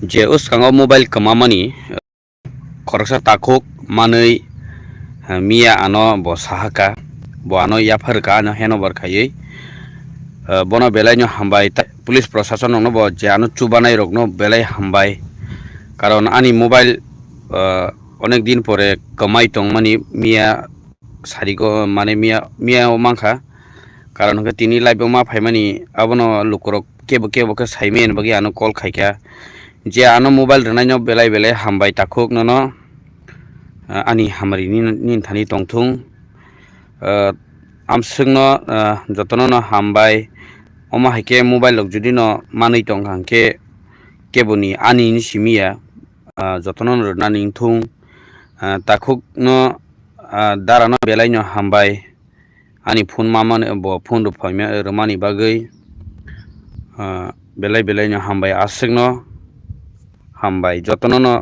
je uskango mobile kamamani koroksa takuk manui mia ano bo sahaka bo ano yafarka ano henobar khayei bono belai no hambai police proshashan no bo je ano chubanai rok no belai hambai karon ani mobile অনেক দিন পরে কমাই টং মানে মিয়া সারিগো মানে মিয়া ও মাংখা কারণ হকে তিনি লাইভ মা ফাইমানি আবনো লুকরক কেবো কেবো কে সাইমেন বাকি আনো কল খাইকা যে আনো মোবাইল রনাইনো বেলাই বেলাই হামবাই তাকুক ননো ani hamari nin thani tongthung amsungno jotono no hambai oma haike mobile lok judi no manui tong hangke keboni ani ni simia jotono rna ningthung takuk no darano belai no hambai ani phone maman bo phone ro phaime romani bagai belai belai no hambai asungno hambai jotono no